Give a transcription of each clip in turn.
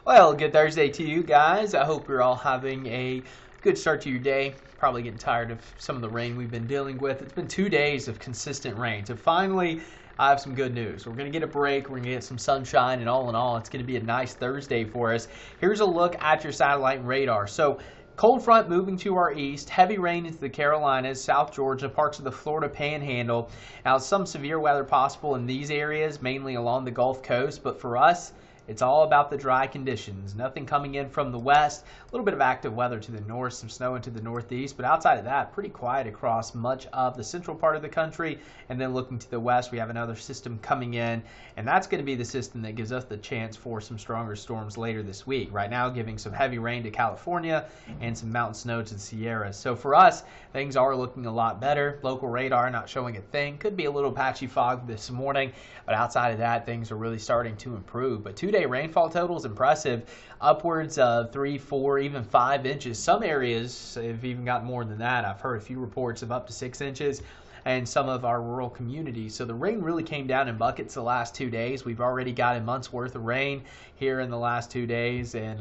Well, good Thursday to you guys. I hope you're all having a good start to your day. Probably getting tired of some of the rain we've been dealing with. It's been 2 days of consistent rain. So finally, I have some good news. We're going to get a break. We're going to get some sunshine. And all in all, it's going to be a nice Thursday for us. Here's a look at your satellite radar. So cold front moving to our east, heavy rain into the Carolinas, South Georgia, parts of the Florida Panhandle. Now, some severe weather possible in these areas, mainly along the Gulf Coast. But for us, it's all about the dry conditions. Nothing coming in from the west. A little bit of active weather to the north, some snow into the northeast. But outside of that, pretty quiet across much of the central part of the country. And then looking to the west, we have another system coming in. And that's going to be the system that gives us the chance for some stronger storms later this week. Right now, giving some heavy rain to California and some mountain snow to the Sierras. So for us, things are looking a lot better. Local radar not showing a thing. Could be a little patchy fog this morning. But outside of that, things are really starting to improve. But 2-day rainfall total is impressive, upwards of 3, 4, even 5 inches. Some areas have even got more than that. I've heard a few reports of up to 6 inches in some of our rural communities. So the rain really came down in buckets the last 2 days. We've already got a month's worth of rain here in the last 2 days. And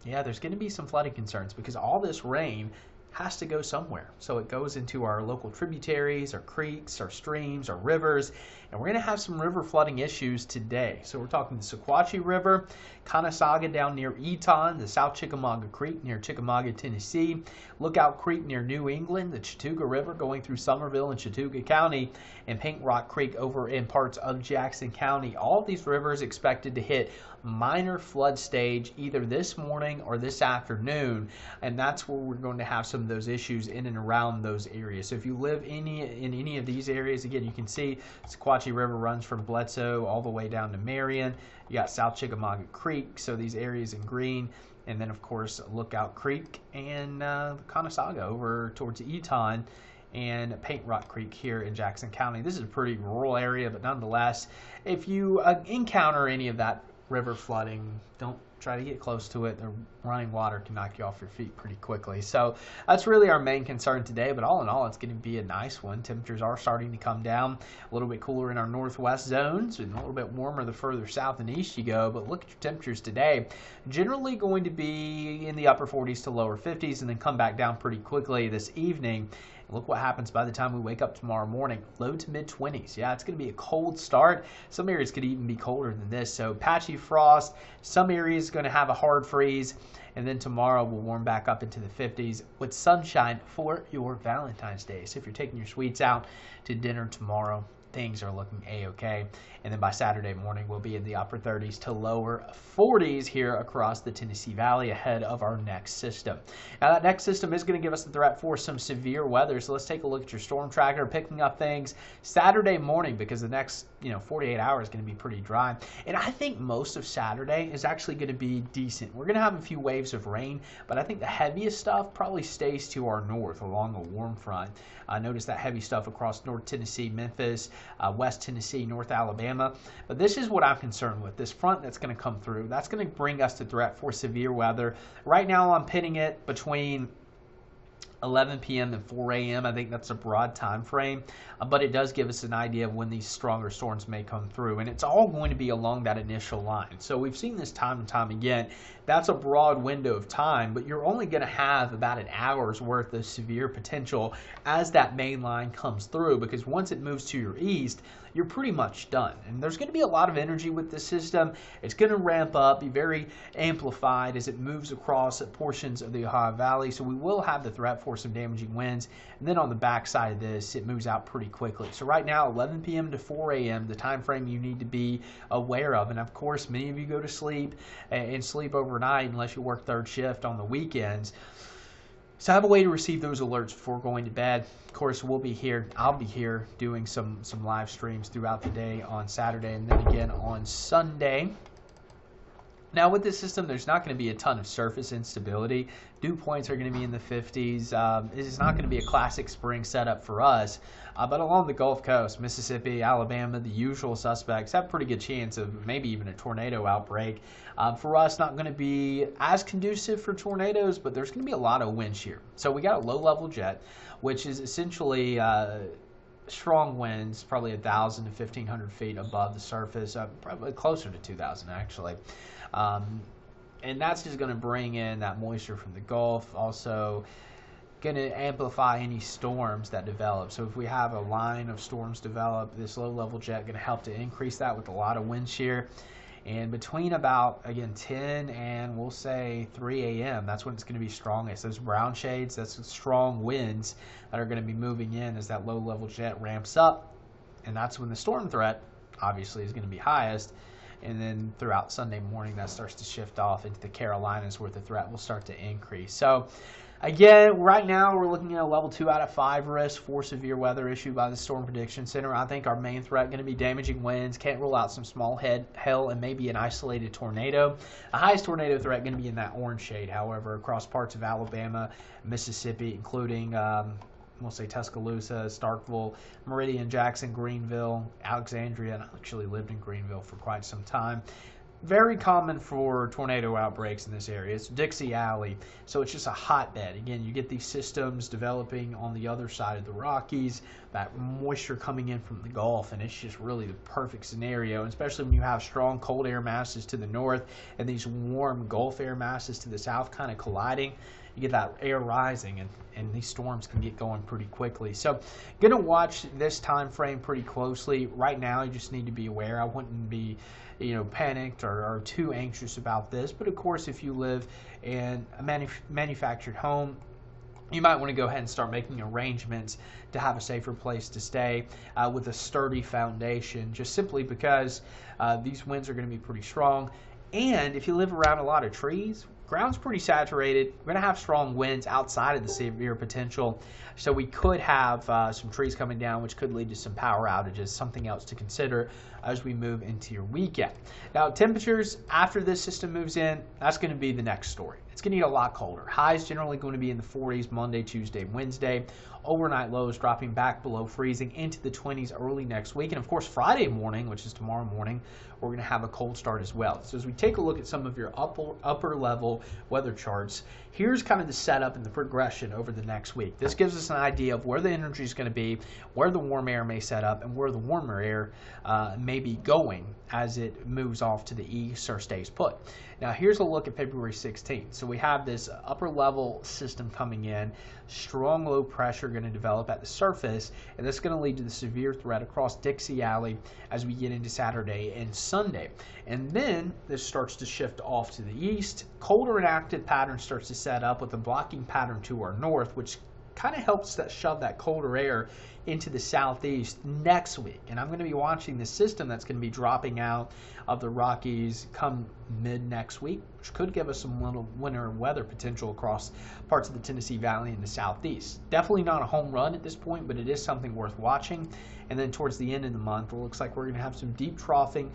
yeah, there's going to be some flooding concerns because all this rain has to go somewhere. So it goes into our local tributaries, our creeks, our streams, our rivers, and we're going to have some river flooding issues today. So we're talking the Sequatchie River, Conasauga down near Eton, the South Chickamauga Creek near Chickamauga, Tennessee, Lookout Creek near New England, the Chattooga River going through Somerville and Chattooga County, and Paint Rock Creek over in parts of Jackson County. All of these rivers expected to hit minor flood stage either this morning or this afternoon, and that's where we're going to have some of those issues in and around those areas. So if you live in any of these areas, again, you can see Sequatchie River runs from Bledsoe all the way down to Marion. You got South Chickamauga Creek, so these areas in green, and then of course Lookout Creek and Conasauga over towards Eton and Paint Rock Creek here in Jackson County. This is a pretty rural area, but nonetheless, if you encounter any of that river flooding, don't try to get close to it. The running water can knock you off your feet pretty quickly. So that's really our main concern today, but all in all, it's going to be a nice one. Temperatures are starting to come down, a little bit cooler in our northwest zones and a little bit warmer the further south and east you go. But look at your temperatures today. Generally going to be in the upper 40s to lower 50s and then come back down pretty quickly this evening. Look what happens by the time we wake up tomorrow morning. Low to mid 20s. Yeah, it's going to be a cold start. Some areas could even be colder than this. So patchy frost. Some areas going to have a hard freeze. And then tomorrow we'll warm back up into the 50s with sunshine for your Valentine's Day. So if you're taking your sweets out to dinner tomorrow, things are looking a-okay. And then by Saturday morning, we'll be in the upper 30s to lower 40s here across the Tennessee Valley ahead of our next system. Now, that next system is going to give us the threat for some severe weather. So let's take a look at your storm tracker, picking up things Saturday morning because the next 48 hours is going to be pretty dry. And I think most of Saturday is actually going to be decent. We're going to have a few waves of rain, but I think the heaviest stuff probably stays to our north along a warm front. Notice that heavy stuff across North Tennessee, Memphis, West Tennessee, North Alabama. But this is what I'm concerned with. This front that's going to come through, that's going to bring us the threat for severe weather. Right now I'm pitting it between 11 p.m. and 4 a.m. I think that's a broad time frame, but it does give us an idea of when these stronger storms may come through, and it's all going to be along that initial line. So we've seen this time and time again. That's a broad window of time, but you're only going to have about an hour's worth of severe potential as that main line comes through, because once it moves to your east, you're pretty much done. And there's going to be a lot of energy with this system. It's going to ramp up, be very amplified as it moves across portions of the Ohio Valley. So we will have the threat for some damaging winds. And then on the backside of this, it moves out pretty quickly. So right now, 11 p.m. to 4 a.m., the time frame you need to be aware of. And of course, many of you go to sleep and sleep overnight unless you work third shift on the weekends. So have a way to receive those alerts before going to bed. Of course, we'll be here. I'll be here doing some live streams throughout the day on Saturday and then again on Sunday. Now, with this system, there's not going to be a ton of surface instability. Dew points are going to be in the 50s. This is not going to be a classic spring setup for us. But along the Gulf Coast, Mississippi, Alabama, the usual suspects have a pretty good chance of maybe even a tornado outbreak. For us, not going to be as conducive for tornadoes, but there's going to be a lot of wind shear. So we got a low-level jet, which is essentially strong winds, probably 1,000 to 1,500 feet above the surface, probably closer to 2,000 actually. And that's just going to bring in that moisture from the Gulf. Also, going to amplify any storms that develop. So if we have a line of storms develop, this low-level jet going to help to increase that with a lot of wind shear. And between about, again, 10 and we'll say 3 a.m., that's when it's going to be strongest. Those brown shades, that's strong winds that are going to be moving in as that low-level jet ramps up. And that's when the storm threat, obviously, is going to be highest. And then throughout Sunday morning, that starts to shift off into the Carolinas where the threat will start to increase. So, again, right now we're looking at a level 2 out of 5 risk for severe weather issued by the Storm Prediction Center. I think our main threat going to be damaging winds. Can't rule out some small hail and maybe an isolated tornado. The highest tornado threat going to be in that orange shade, however, across parts of Alabama, Mississippi, including we'll say Tuscaloosa, Starkville, Meridian, Jackson, Greenville, Alexandria, and I actually lived in Greenville for quite some time. Very common for tornado outbreaks in this area. It's Dixie Alley, so it's just a hotbed. Again, you get these systems developing on the other side of the Rockies, that moisture coming in from the Gulf, and it's just really the perfect scenario, especially when you have strong cold air masses to the north and these warm Gulf air masses to the south kind of colliding. You get that air rising, and these storms can get going pretty quickly. So going to watch this time frame pretty closely. Right now, you just need to be aware. I wouldn't be panicked or too anxious about this. But of course, if you live in a manufactured home, you might want to go ahead and start making arrangements to have a safer place to stay with a sturdy foundation, just simply because these winds are going to be pretty strong. And if you live around a lot of trees, ground's pretty saturated. We're going to have strong winds outside of the severe potential. So we could have some trees coming down, which could lead to some power outages, something else to consider as we move into your weekend. Now, temperatures after this system moves in, that's going to be the next story. It's going to get a lot colder. Highs generally going to be in the 40s Monday, Tuesday, Wednesday. Overnight lows dropping back below freezing into the 20s early next week. And of course, Friday morning, which is tomorrow morning, we're going to have a cold start as well. So as we take a look at some of your upper level weather charts, here's kind of the setup and the progression over the next week. This gives us an idea of where the energy is going to be, where the warm air may set up, and where the warmer air may be going as it moves off to the east or stays put. Now here's a look at February 16th. So we have this upper level system coming in, strong low pressure going to develop at the surface, and that's going to lead to the severe threat across Dixie Alley as we get into Saturday and Sunday. And then this starts to shift off to the east. Colder and active pattern starts to set up with a blocking pattern to our north, which kind of helps shove that colder air into the southeast next week. And I'm going to be watching the system that's going to be dropping out of the Rockies come mid next week, which could give us some little winter weather potential across parts of the Tennessee Valley and the southeast. Definitely not a home run at this point, but it is something worth watching. And then towards the end of the month, it looks like we're going to have some deep troughing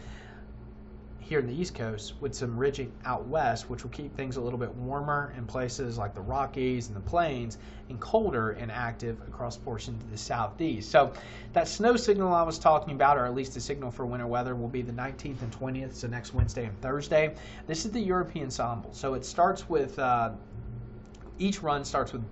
here in the East Coast with some ridging out west, which will keep things a little bit warmer in places like the Rockies and the Plains, and colder and active across portions of the southeast. So that snow signal I was talking about, or at least the signal for winter weather, will be the 19th and 20th, so next Wednesday and Thursday. This is the European ensemble. So it starts with each run starts with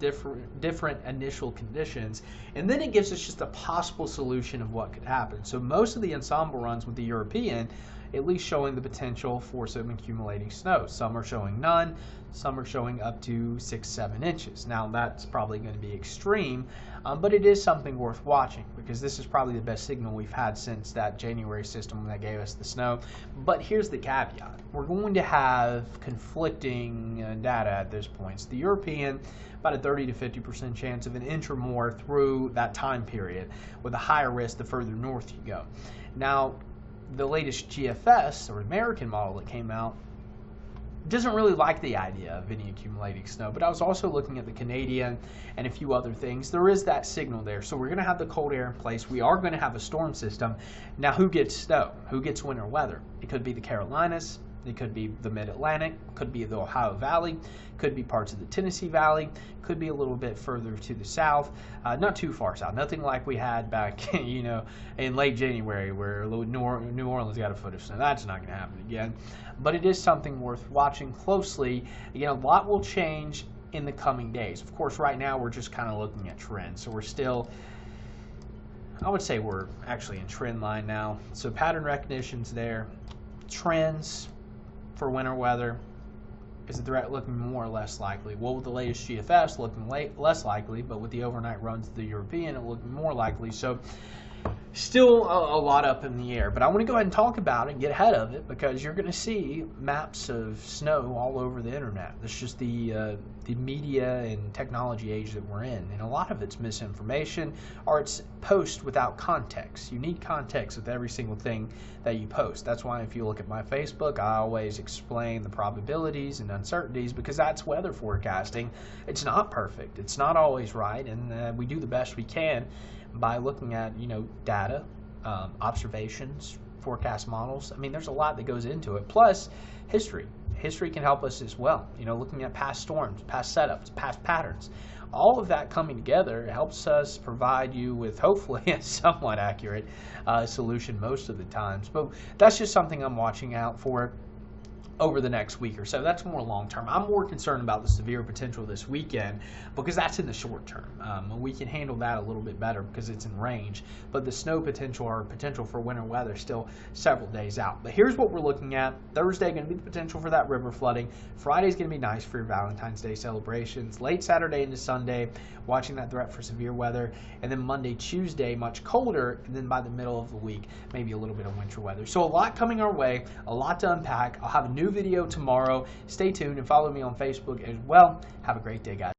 different initial conditions, and then it gives us just a possible solution of what could happen. So most of the ensemble runs with the European at least showing the potential for some accumulating snow. Some are showing none, some are showing up to 6-7 inches. Now that's probably going to be extreme, but it is something worth watching because this is probably the best signal we've had since that January system that gave us the snow. But here's the caveat. We're going to have conflicting data at this point. So the European, about a 30 to 50% chance of an inch or more through that time period, with a higher risk the further north you go. Now, the latest GFS, or American model that came out, doesn't really like the idea of any accumulating snow, but I was also looking at the Canadian and a few other things. There is that signal there. So we're going to have the cold air in place. We are going to have a storm system. Now, who gets snow? Who gets winter weather? It could be the Carolinas. It could be the Mid-Atlantic, could be the Ohio Valley, could be parts of the Tennessee Valley, could be a little bit further to the south, not too far south. Nothing like we had back, in late January where New Orleans got a foot of snow. That's not going to happen again. But it is something worth watching closely. Again, a lot will change in the coming days. Of course, right now we're just kind of looking at trends. So we're still, I would say we're actually in trend line now. So pattern recognition's there. Trends for winter weather, is the threat looking more or less likely? Well, with the latest GFS looking less likely, but with the overnight runs to the European, it looking more likely. So still a lot up in the air, but I want to go ahead and talk about it, get ahead of it, because you're going to see maps of snow all over the internet. That's just the media and technology age that we're in, and a lot of it's misinformation, or it's post without context. You need context with every single thing that you post. That's why if you look at my Facebook, I always explain the probabilities and uncertainties, because that's weather forecasting. It's not perfect. It's not always right, and we do the best we can by looking at, data, observations, forecast models. I mean, there's a lot that goes into it. Plus, history. History can help us as well. Looking at past storms, past setups, past patterns. All of that coming together helps us provide you with hopefully a somewhat accurate solution most of the times. But that's just something I'm watching out for over the next week or so. That's more long term. I'm more concerned about the severe potential this weekend, because that's in the short term. We can handle that a little bit better because it's in range, but the snow potential, or potential for winter weather, still several days out. But here's what we're looking at. Thursday going to be the potential for that river flooding. Friday's going to be nice for your Valentine's Day celebrations. Late Saturday into Sunday, watching that threat for severe weather. And then Monday, Tuesday, much colder. And then by the middle of the week, maybe a little bit of winter weather. So a lot coming our way, a lot to unpack. I'll have a new video tomorrow. Stay tuned and follow me on Facebook as well. Have a great day, guys.